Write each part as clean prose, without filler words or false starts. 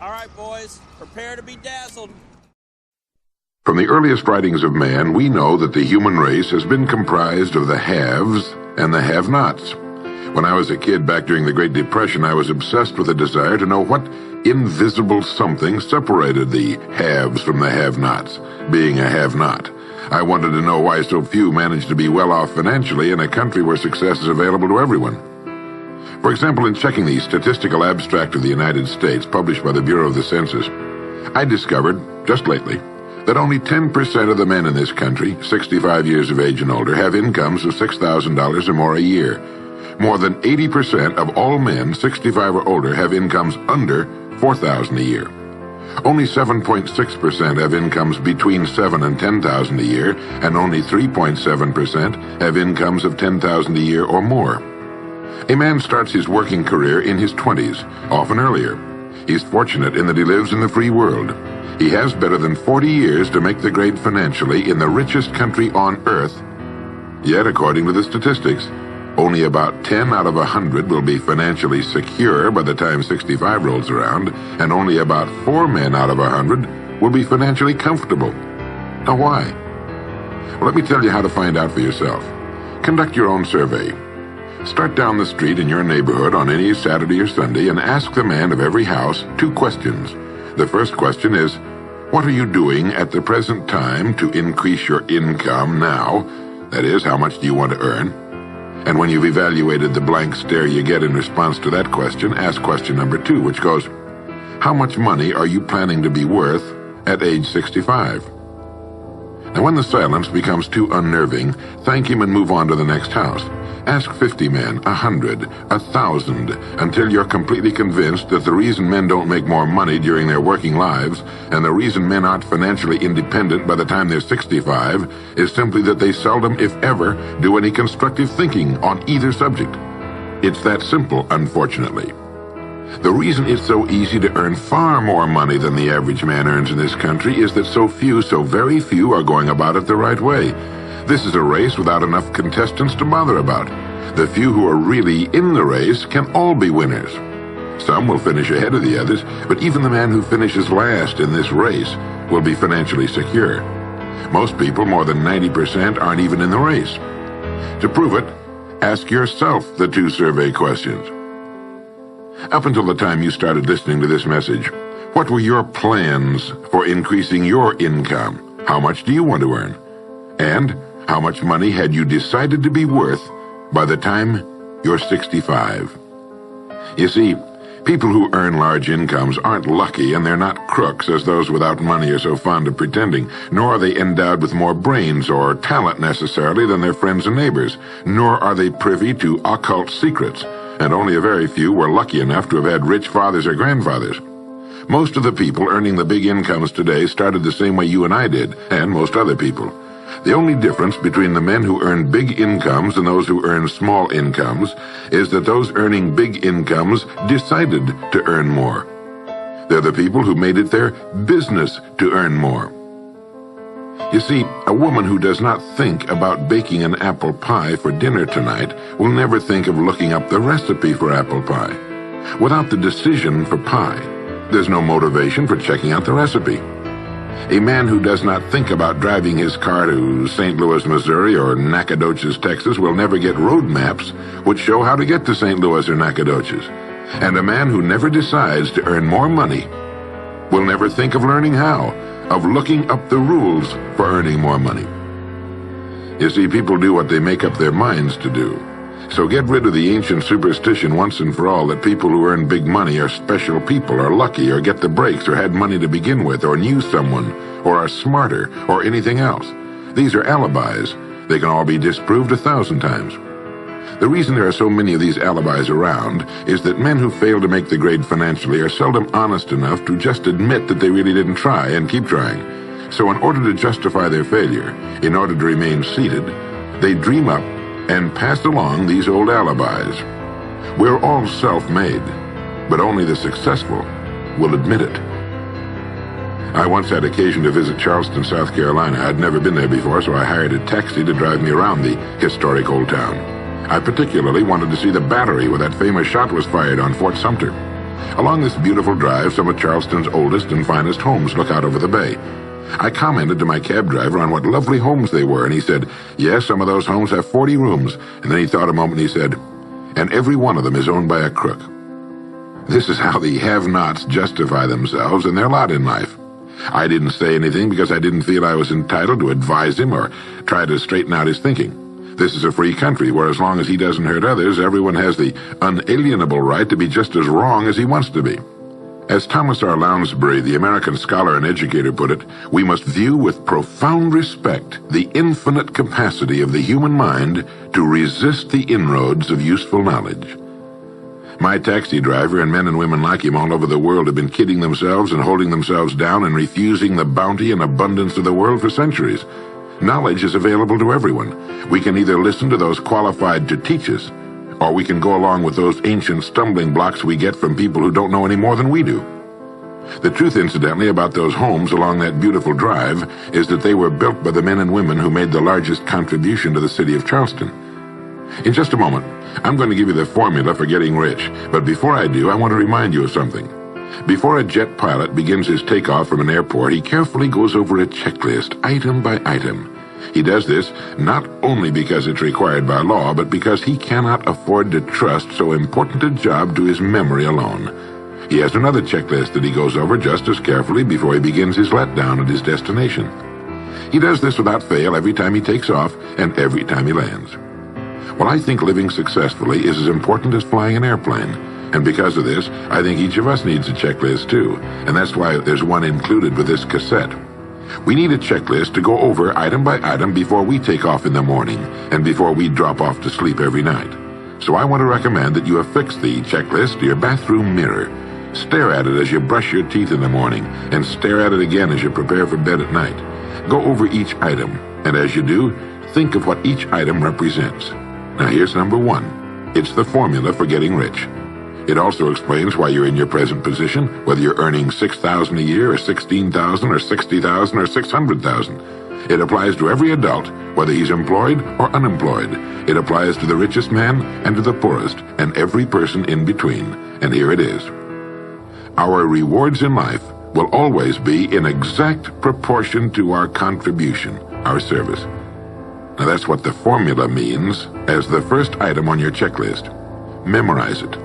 All right, boys, prepare to be dazzled. From the earliest writings of man, we know that the human race has been comprised of the haves and the have-nots. When I was a kid back during the Great Depression, I was obsessed with a desire to know what invisible something separated the haves from the have-nots, being a have-not. I wanted to know why so few managed to be well off financially in a country where success is available to everyone. For example, in checking the Statistical Abstract of the United States, published by the Bureau of the Census, I discovered, just lately, that only 10% of the men in this country, 65 years of age and older, have incomes of $6,000 or more a year. More than 80% of all men 65 or older have incomes under $4,000 a year. Only 7.6% have incomes between $7,000 and $10,000 a year, and only 3.7% have incomes of $10,000 a year or more. A man starts his working career in his 20s, often earlier. He's fortunate in that he lives in the free world. He has better than 40 years to make the grade financially in the richest country on earth. Yet, according to the statistics, only about 10 out of 100 will be financially secure by the time 65 rolls around, and only about 4 men out of 100 will be financially comfortable. Now, why? Well, let me tell you how to find out for yourself. Conduct your own survey. Start down the street in your neighborhood on any Saturday or Sunday and ask the man of every house 2 questions. The first question is, what are you doing at the present time to increase your income now? That is, how much do you want to earn? And when you've evaluated the blank stare you get in response to that question, ask question number 2, which goes, how much money are you planning to be worth at age 65? Now, when the silence becomes too unnerving, thank him and move on to the next house. Ask 50 men, 100, 1,000, until you're completely convinced that the reason men don't make more money during their working lives, and the reason men aren't financially independent by the time they're 65, is simply that they seldom, if ever, do any constructive thinking on either subject. It's that simple, unfortunately. The reason it's so easy to earn far more money than the average man earns in this country is that so very few, are going about it the right way. This is a race without enough contestants to bother about. The few who are really in the race can all be winners. Some will finish ahead of the others, but even the man who finishes last in this race will be financially secure. Most people, more than 90%, aren't even in the race. To prove it, ask yourself the 2 survey questions. Up until the time you started listening to this message, what were your plans for increasing your income? How much do you want to earn? And how much money had you decided to be worth by the time you're 65? You see, people who earn large incomes aren't lucky, and they're not crooks as those without money are so fond of pretending, nor are they endowed with more brains or talent necessarily than their friends and neighbors, nor are they privy to occult secrets, and only a very few were lucky enough to have had rich fathers or grandfathers. Most of the people earning the big incomes today started the same way you and I did, and most other people. The only difference between the men who earn big incomes and those who earn small incomes is that those earning big incomes decided to earn more. They're the people who made it their business to earn more. You see, a woman who does not think about baking an apple pie for dinner tonight will never think of looking up the recipe for apple pie. Without the decision for pie, there's no motivation for checking out the recipe. A man who does not think about driving his car to St. Louis, Missouri or Nacogdoches, Texas will never get road maps which show how to get to St. Louis or Nacogdoches. And a man who never decides to earn more money will never think of learning how, of looking up the rules for earning more money. You see, people do what they make up their minds to do. So get rid of the ancient superstition once and for all that people who earn big money are special people, or lucky, or get the breaks, or had money to begin with, or knew someone, or are smarter, or anything else. These are alibis. They can all be disproved 1,000 times. The reason there are so many of these alibis around is that men who fail to make the grade financially are seldom honest enough to just admit that they really didn't try and keep trying. So in order to justify their failure, in order to remain seated, they dream up and pass along these old alibis. We're all self-made, but only the successful will admit it. I once had occasion to visit Charleston, South Carolina. I'd never been there before, so I hired a taxi to drive me around the historic old town. I particularly wanted to see the battery where that famous shot was fired on Fort Sumter. Along this beautiful drive, some of Charleston's oldest and finest homes look out over the bay. I commented to my cab driver on what lovely homes they were, and he said, yes, some of those homes have 40 rooms. And then he thought a moment and he said, and every one of them is owned by a crook. This is how the have-nots justify themselves and their lot in life. I didn't say anything because I didn't feel I was entitled to advise him or try to straighten out his thinking. This is a free country where as long as he doesn't hurt others, everyone has the unalienable right to be just as wrong as he wants to be. As Thomas R. Lounsbury, the American scholar and educator, put it, we must view with profound respect the infinite capacity of the human mind to resist the inroads of useful knowledge. My taxi driver and men and women like him all over the world have been kidding themselves and holding themselves down and refusing the bounty and abundance of the world for centuries. Knowledge is available to everyone. We can either listen to those qualified to teach us, or we can go along with those ancient stumbling blocks we get from people who don't know any more than we do. The truth, incidentally, about those homes along that beautiful drive is that they were built by the men and women who made the largest contribution to the city of Charleston. In just a moment, I'm going to give you the formula for getting rich, but before I do, I want to remind you of something. Before a jet pilot begins his takeoff from an airport, he carefully goes over a checklist, item by item. He does this not only because it's required by law, but because he cannot afford to trust so important a job to his memory alone. He has another checklist that he goes over just as carefully before he begins his letdown at his destination. He does this without fail every time he takes off and every time he lands. Well, I think living successfully is as important as flying an airplane. And because of this, I think each of us needs a checklist too. And that's why there's one included with this cassette. We need a checklist to go over item by item before we take off in the morning and before we drop off to sleep every night. So I want to recommend that you affix the checklist to your bathroom mirror. Stare at it as you brush your teeth in the morning and stare at it again as you prepare for bed at night. Go over each item, and as you do, think of what each item represents. Now here's number one. It's the formula for getting rich. It also explains why you're in your present position, whether you're earning $6,000 a year or $16,000 or $60,000 or $600,000. It applies to every adult, whether he's employed or unemployed. It applies to the richest man and to the poorest, and every person in between. And here it is. Our rewards in life will always be in exact proportion to our contribution, our service. Now that's what the formula means as the first item on your checklist. Memorize it.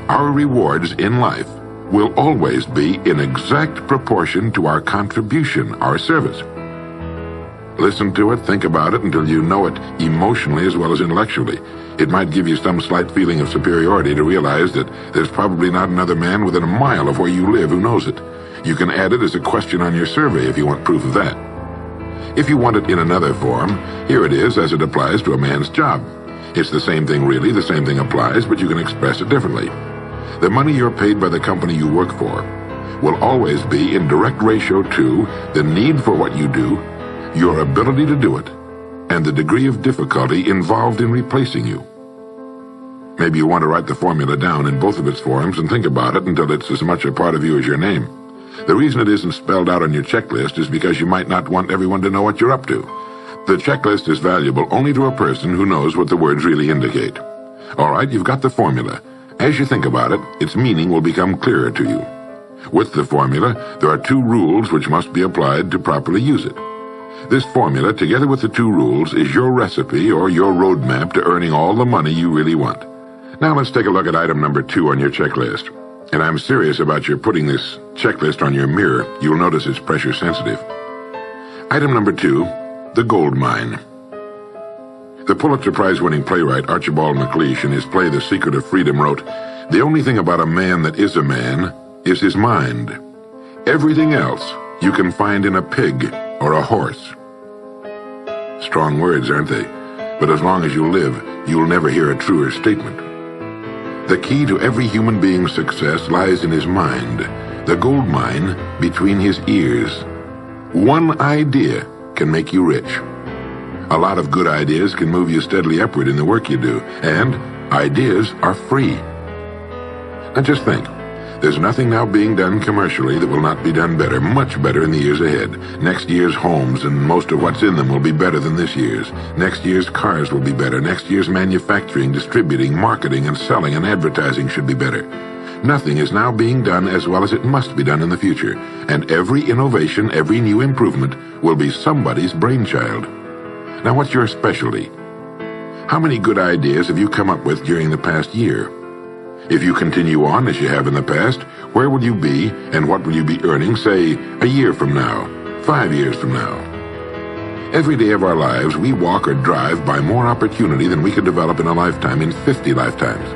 Our rewards in life will always be in exact proportion to our contribution, our service. Listen to it, think about it until you know it emotionally as well as intellectually. It might give you some slight feeling of superiority to realize that there's probably not another man within a mile of where you live who knows it. You can add it as a question on your survey if you want proof of that. If you want it in another form, here it is as it applies to a man's job. It's the same thing really, the same thing applies, but you can express it differently. The money you're paid by the company you work for will always be in direct ratio to the need for what you do, your ability to do it, and the degree of difficulty involved in replacing you. Maybe you want to write the formula down in both of its forms and think about it until it's as much a part of you as your name. The reason it isn't spelled out on your checklist is because you might not want everyone to know what you're up to. The checklist is valuable only to a person who knows what the words really indicate. All right, you've got the formula. As you think about it, its meaning will become clearer to you. With the formula, there are two rules which must be applied to properly use it. This formula, together with the two rules, is your recipe or your roadmap to earning all the money you really want. Now let's take a look at item number 2 on your checklist. And I'm serious about your putting this checklist on your mirror. You'll notice it's pressure sensitive. Item number 2, the gold mine. The Pulitzer Prize-winning playwright Archibald MacLeish in his play The Secret of Freedom wrote, "The only thing about a man that is a man is his mind. Everything else you can find in a pig or a horse." Strong words, aren't they? But as long as you live, you'll never hear a truer statement. The key to every human being's success lies in his mind, the gold mine between his ears. One idea can make you rich. A lot of good ideas can move you steadily upward in the work you do, and ideas are free. Now just think, there's nothing now being done commercially that will not be done better, much better in the years ahead. Next year's homes and most of what's in them will be better than this year's. Next year's cars will be better. Next year's manufacturing, distributing, marketing, and selling and advertising should be better. Nothing is now being done as well as it must be done in the future, and every innovation, every new improvement will be somebody's brainchild. Now, what's your specialty? How many good ideas have you come up with during the past year? If you continue on as you have in the past, where will you be and what will you be earning, say, a year from now, 5 years from now? Every day of our lives, we walk or drive by more opportunity than we could develop in a lifetime, in 50 lifetimes.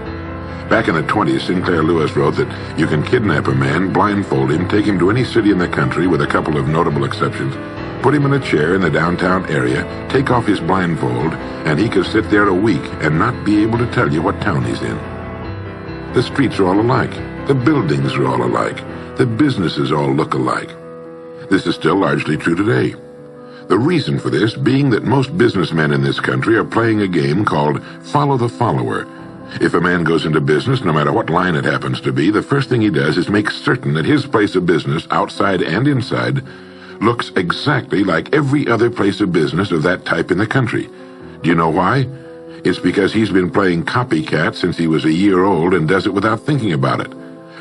Back in the 20s, Sinclair Lewis wrote that you can kidnap a man, blindfold him, take him to any city in the country, with a couple of notable exceptions, put him in a chair in the downtown area, take off his blindfold, and he could sit there a week and not be able to tell you what town he's in. The streets are all alike. The buildings are all alike. The businesses all look alike. This is still largely true today. The reason for this being that most businessmen in this country are playing a game called follow the follower. If a man goes into business, no matter what line it happens to be, the first thing he does is make certain that his place of business, outside and inside, looks exactly like every other place of business of that type in the country. Do you know why? It's because he's been playing copycat since he was a year old and does it without thinking about it.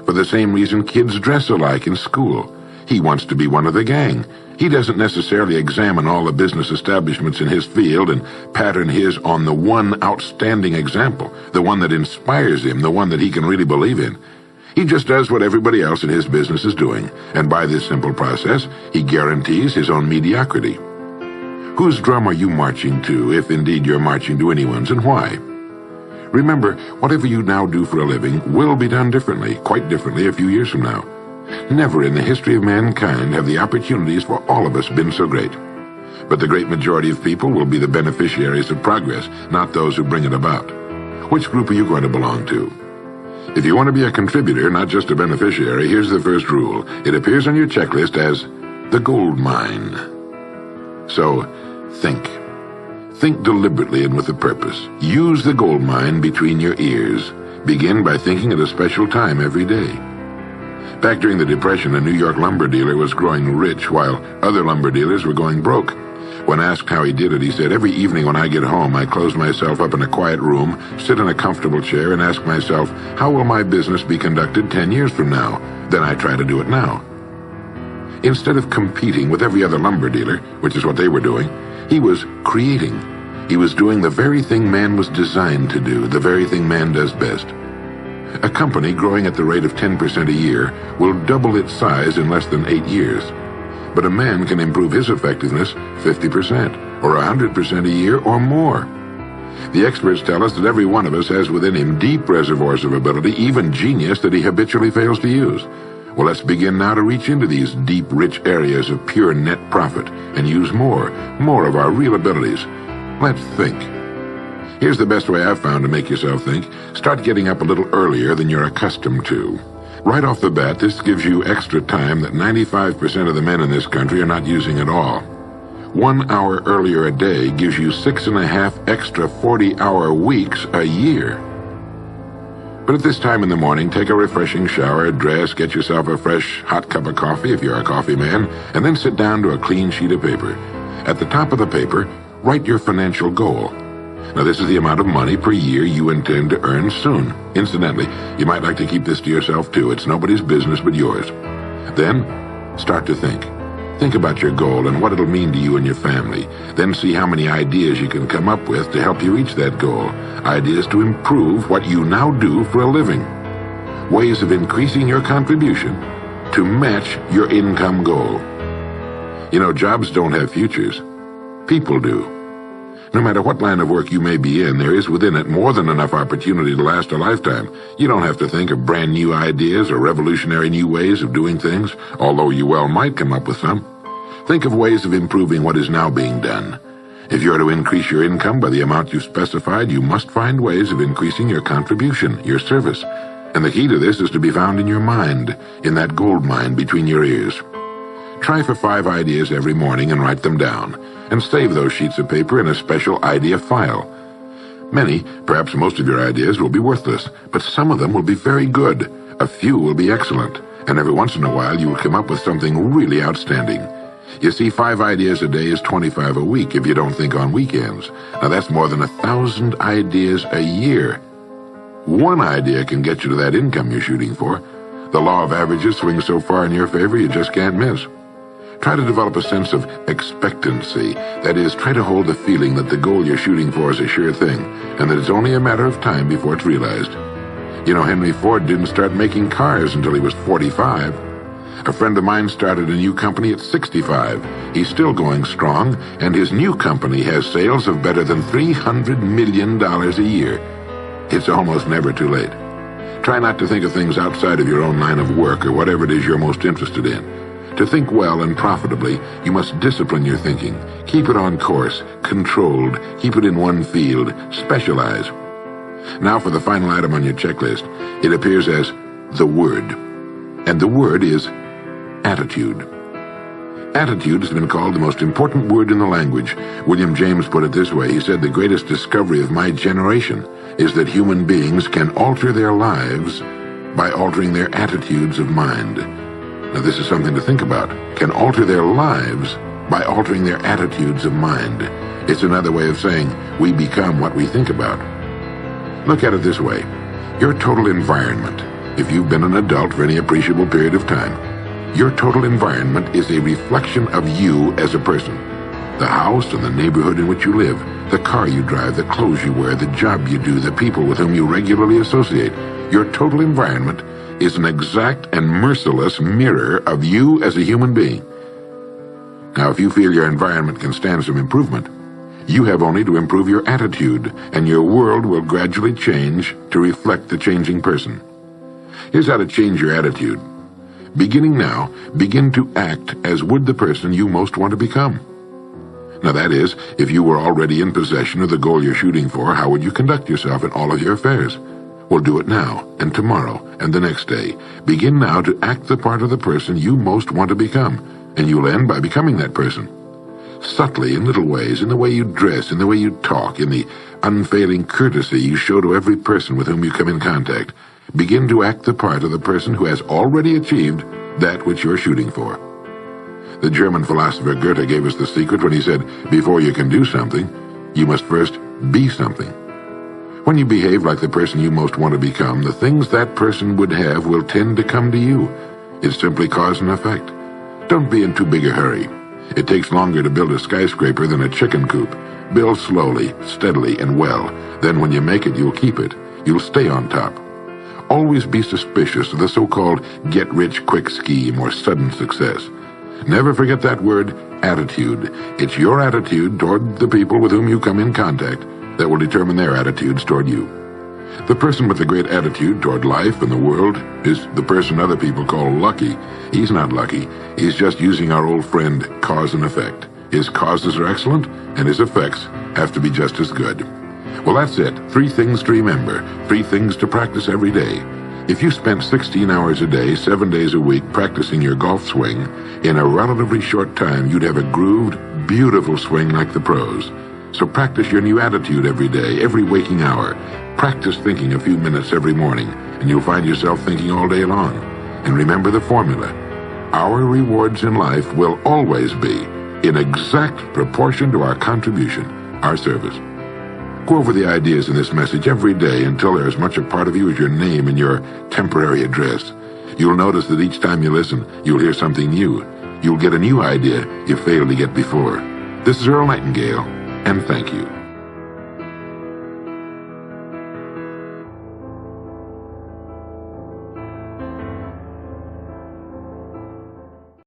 For the same reason kids dress alike in school. He wants to be one of the gang. He doesn't necessarily examine all the business establishments in his field and pattern his on the one outstanding example, the one that inspires him, the one that he can really believe in. He just does what everybody else in his business is doing, and by this simple process, he guarantees his own mediocrity. Whose drum are you marching to, if indeed you're marching to anyone's, and why? Remember, whatever you now do for a living will be done differently, quite differently a few years from now. Never in the history of mankind have the opportunities for all of us been so great. But the great majority of people will be the beneficiaries of progress, not those who bring it about. Which group are you going to belong to? If you want to be a contributor, not just a beneficiary, here's the first rule. It appears on your checklist as the gold mine. So, think. Think deliberately and with a purpose. Use the gold mine between your ears. Begin by thinking at a special time every day. Back during the Depression, a New York lumber dealer was growing rich while other lumber dealers were going broke. When asked how he did it, he said, "Every evening when I get home, I close myself up in a quiet room, sit in a comfortable chair, and ask myself, how will my business be conducted 10 years from now? Then I try to do it now." Instead of competing with every other lumber dealer, which is what they were doing, he was creating. He was doing the very thing man was designed to do, the very thing man does best. A company growing at the rate of 10% a year will double its size in less than 8 years. But a man can improve his effectiveness 50% or 100% a year or more. The experts tell us that every one of us has within him deep reservoirs of ability, even genius, that he habitually fails to use. Well, let's begin now to reach into these deep, rich areas of pure net profit and use more of our real abilities. Let's think. Here's the best way I've found to make yourself think. Start getting up a little earlier than you're accustomed to. Right off the bat, this gives you extra time that 95% of the men in this country are not using at all. 1 hour earlier a day gives you 6.5 extra 40-hour weeks a year. But at this time in the morning, take a refreshing shower, dress, get yourself a fresh hot cup of coffee if you're a coffee man, and then sit down to a clean sheet of paper. At the top of the paper, write your financial goal. Now, this is the amount of money per year you intend to earn soon. Incidentally, you might like to keep this to yourself, too. It's nobody's business but yours. Then, start to think. Think about your goal and what it'll mean to you and your family. Then see how many ideas you can come up with to help you reach that goal. Ideas to improve what you now do for a living. Ways of increasing your contribution to match your income goal. You know, jobs don't have futures. People do. No matter what line of work you may be in, there is within it more than enough opportunity to last a lifetime. You don't have to think of brand new ideas or revolutionary new ways of doing things, although you well might come up with some. Think of ways of improving what is now being done. If you're to increase your income by the amount you've specified, you must find ways of increasing your contribution, your service. And the key to this is to be found in your mind, in that gold mine between your ears. Try for 5 ideas every morning and write them down, and save those sheets of paper in a special idea file. Many, perhaps most of your ideas will be worthless, but some of them will be very good. A few will be excellent, and every once in a while you will come up with something really outstanding. You see, 5 ideas a day is 25 a week if you don't think on weekends. Now that's more than 1,000 ideas a year. One idea can get you to that income you're shooting for. The law of averages swings so far in your favor you just can't miss. Try to develop a sense of expectancy. That is, try to hold the feeling that the goal you're shooting for is a sure thing, and that it's only a matter of time before it's realized. You know, Henry Ford didn't start making cars until he was 45. A friend of mine started a new company at 65. He's still going strong, and his new company has sales of better than $300 million a year. It's almost never too late. Try not to think of things outside of your own line of work or whatever it is you're most interested in. To think well and profitably, you must discipline your thinking. Keep it on course, controlled, keep it in one field, specialize. Now for the final item on your checklist. It appears as the word. And the word is attitude. Attitude has been called the most important word in the language. William James put it this way. He said, "The greatest discovery of my generation is that human beings can alter their lives by altering their attitudes of mind." Now this is something to think about. Can alter their lives by altering their attitudes of mind. It's another way of saying we become what we think about. Look at it this way. Your total environment, if you've been an adult for any appreciable period of time, your total environment is a reflection of you as a person. The house and the neighborhood in which you live, the car you drive, the clothes you wear, the job you do, the people with whom you regularly associate. Your total environment is an exact and merciless mirror of you as a human being. Now, if you feel your environment can stand some improvement, you have only to improve your attitude, and your world will gradually change to reflect the changing person. Here's how to change your attitude. Beginning now, begin to act as would the person you most want to become. Now that is, if you were already in possession of the goal you're shooting for, how would you conduct yourself in all of your affairs? Well, do it now, and tomorrow, and the next day. Begin now to act the part of the person you most want to become, and you'll end by becoming that person. Subtly, in little ways, in the way you dress, in the way you talk, in the unfailing courtesy you show to every person with whom you come in contact. Begin to act the part of the person who has already achieved that which you're shooting for. The German philosopher Goethe gave us the secret when he said, before you can do something, you must first be something. When you behave like the person you most want to become, the things that person would have will tend to come to you. It's simply cause and effect. Don't be in too big a hurry. It takes longer to build a skyscraper than a chicken coop. Build slowly, steadily, and well. Then when you make it, you'll keep it. You'll stay on top. Always be suspicious of the so-called get-rich-quick scheme or sudden success. Never forget that word, attitude. It's your attitude toward the people with whom you come in contact that will determine their attitudes toward you. The person with a great attitude toward life and the world is the person other people call lucky. He's not lucky. He's just using our old friend, cause and effect. His causes are excellent, and his effects have to be just as good. Well, that's it. 3 things to remember. 3 things to practice every day. If you spent 16 hours a day, 7 days a week practicing your golf swing, in a relatively short time you'd have a grooved, beautiful swing like the pros. So practice your new attitude every day, every waking hour. Practice thinking a few minutes every morning, and you'll find yourself thinking all day long. And remember the formula. Our rewards in life will always be in exact proportion to our contribution, our service. Go over the ideas in this message every day until they're as much a part of you as your name and your temporary address. You'll notice that each time you listen, you'll hear something new. You'll get a new idea you failed to get before. This is Earl Nightingale, and thank you.